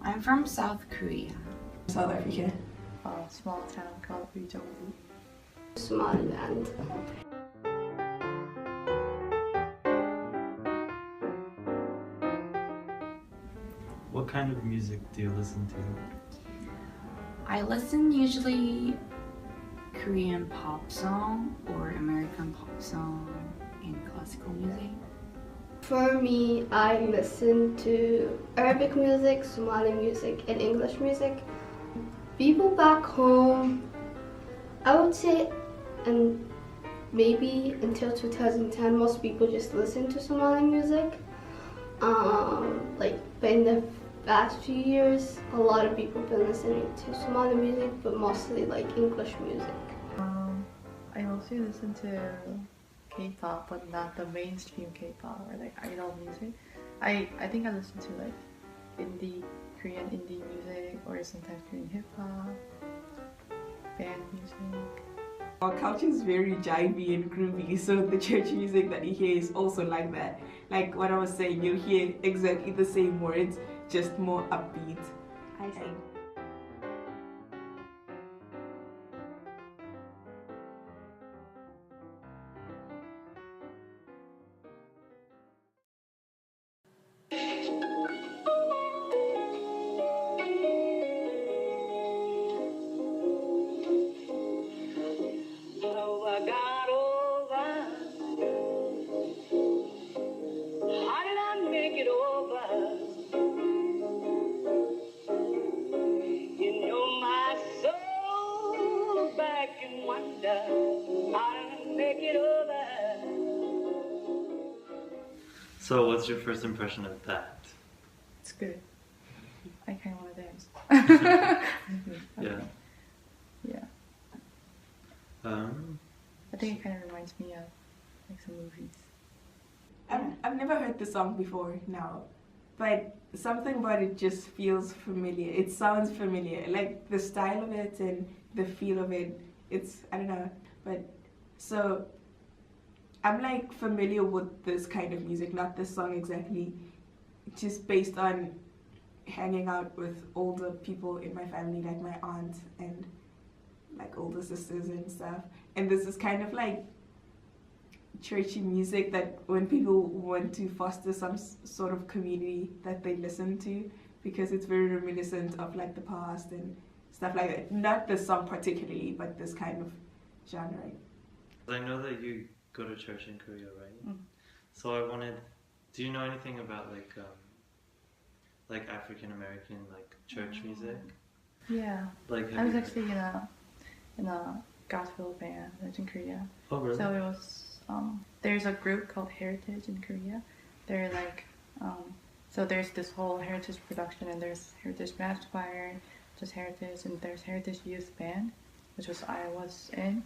I'm from South Korea. South Africa. A small town called Ujeongbu. Somaliland. What kind of music do you listen to? I listen usually Korean pop song or American pop song and classical music. For me, I listen to Arabic music, Somali music, and English music. People back home, I would say, and maybe until 2010, most people just listen to Somali music. But in the past few years, a lot of people have been listening to Somali music, but mostly like English music. I mostly listen to K-pop, but not the mainstream K-pop or like idol music. I think I listen to like Korean indie music or sometimes Korean hip-hop, band music. Our culture is very jivey and groovy, so the church music that you hear is also like that. Like what I was saying, you hear exactly the same words, just more upbeat. I see. So what's your first impression of that? It's good. I kind of want to dance. Yeah. Yeah. I think it kind of reminds me of like some movies. I've never heard the song before now, but something about it just feels familiar. It sounds familiar, like the style of it and the feel of it. I don't know, but so I'm like familiar with this kind of music, not this song exactly, just based on hanging out with older people in my family, like my aunt and like older sisters and stuff. And this is kind of like churchy music that when people want to foster some sort of community that they listen to, because it's very reminiscent of like the past and stuff like that. Not this song particularly, but this kind of genre. I know that you go to church in Korea, right? Mm. So I wanted, do you know anything about like African American like church music? Yeah. Like I was actually in a gospel band that's in Korea. Oh really? So it was there's a group called Heritage in Korea. They're like so there's this whole Heritage production, and there's Heritage Mass Choir, just Heritage, and there's Heritage Youth Band, which I was in.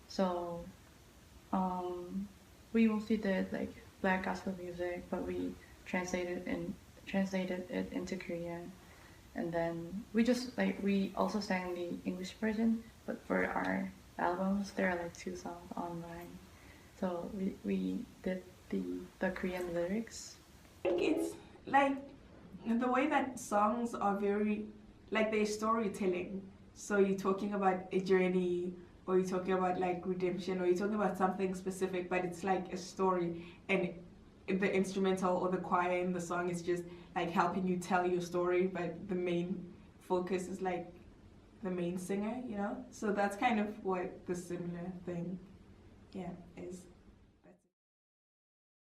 So we mostly did like black gospel music, but we translated it into Korean, and then we also sang the English version. But for our albums, there are like 2 songs online. So we did the Korean lyrics. It's like the way that songs are very, like they're storytelling. So you're talking about a journey, or you're talking about like redemption, or you're talking about something specific, but it's like a story, and the instrumental or the choir in the song is just like helping you tell your story, but the main focus is like the main singer, you know? So that's kind of what the similar thing, is.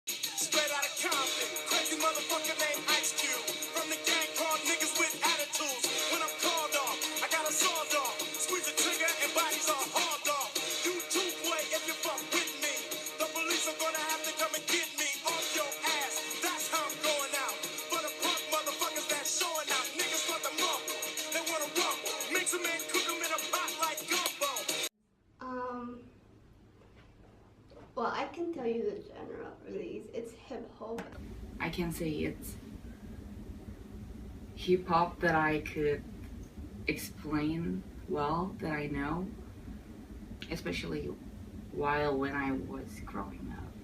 Straight out of Compton, crazy motherfucker named Ice Cube. From the gang called niggas with attitudes. When I'm called off, I got a sawed off. Squeeze the trigger and bodies are hauled off. You too, boy, if you fuck with me. The police are gonna have to come and get me off your ass. That's how I'm going out. For the punk motherfuckers that's showing out. Niggas want the mumble, they wanna rumble. Mix them and cook them in a pot like gumbo. Well, I can tell you the genre for these. It's hip hop. I can say it's hip hop that I could explain well, that I know, especially when I was growing up.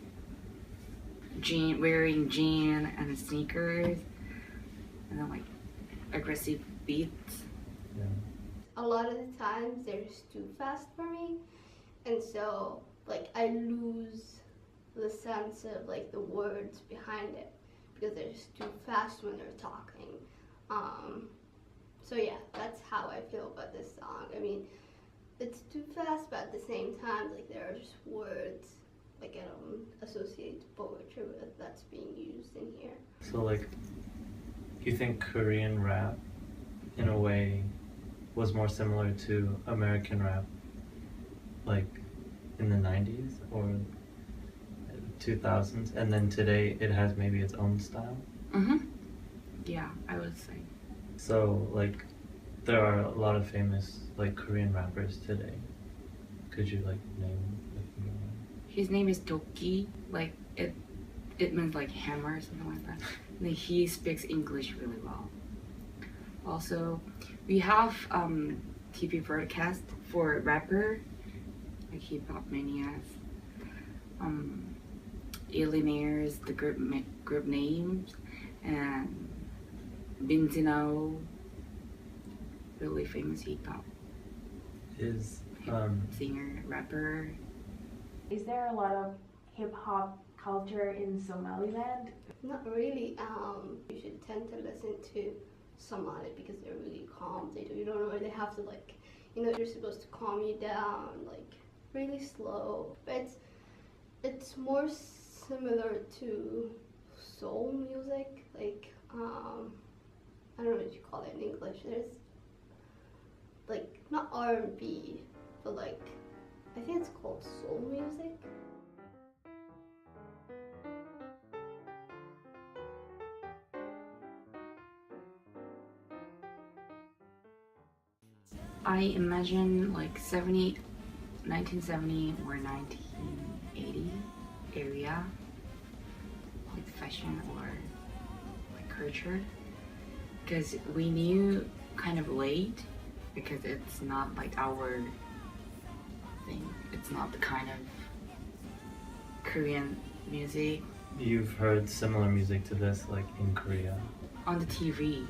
Wearing jeans and sneakers, and then like aggressive beats. Yeah. A lot of the times they're just too fast for me, and so like I lose the sense of like the words behind it because they're just too fast when they're talking. So yeah, that's how I feel about this song. I mean, it's too fast, but at the same time, like there are just words like I don't associate poetry with that's being used in here. So like, you think Korean rap, in a way, was more similar to American rap, like in the 90s or 2000s, and then today it has maybe its own style? Yeah, I would say. So like, there are a lot of famous like Korean rappers today. Could you like name like, His name is Doki. Like it means like hammer or something like that. And he speaks English really well. Also, we have TV broadcast for rapper, like Hip Hop Manias, Illionaires, the group names, and Benzino, really famous hip hop is singer, rapper. Is there a lot of hip hop culture in Somaliland? Not really. You should tend to listen to Somali because they're really calm. You don't know, they have to like, they're supposed to calm you down, like really slow. But it's more similar to soul music, like I don't know what you call it in English. There's like not R&B, but like I think it's called soul music. I imagine like 1970 or 1980 area, like fashion or like culture, because we knew kind of late because it's not like our thing. It's not the kind of Korean music you've heard similar music to this like in Korea, on the TV.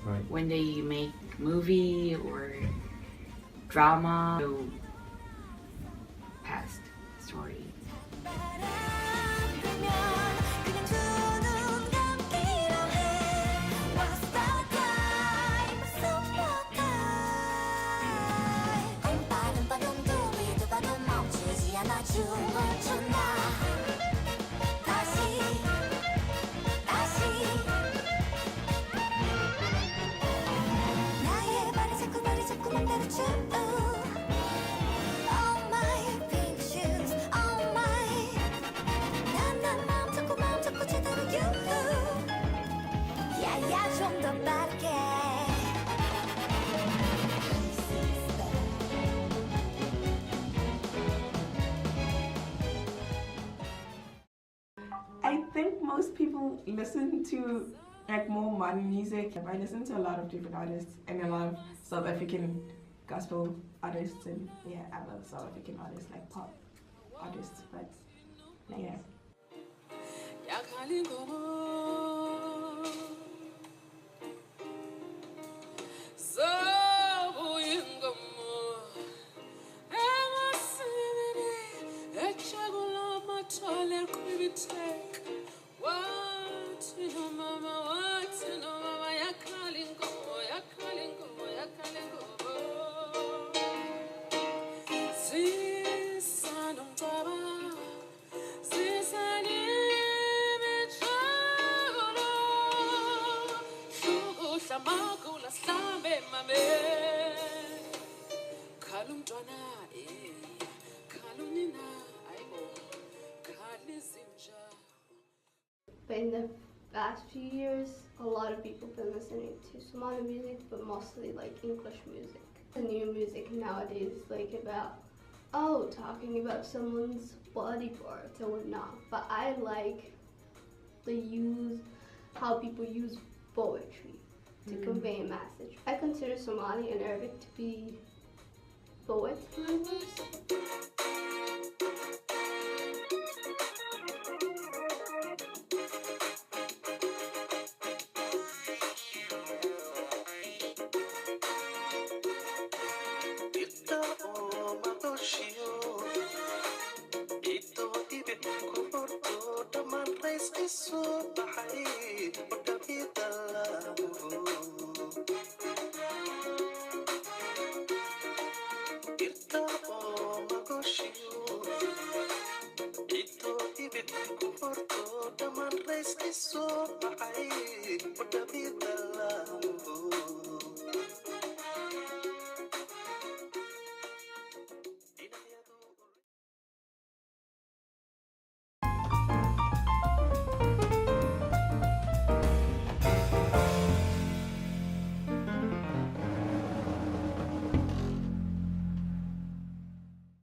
right? When they make movie or drama, so past story. I think most people listen to like more modern music. I listen to a lot of different artists and a lot of South African gospel artists, and yeah, I love South African artists like pop artists, but yeah. But in the past few years, a lot of people have been listening to Somali music, but mostly like English music. The new music nowadays is like about, talking about someone's body parts or whatnot. But I like how people use poetry to convey a message. I consider Somali and Arabic to be poet languages. soo baxay wadhabidala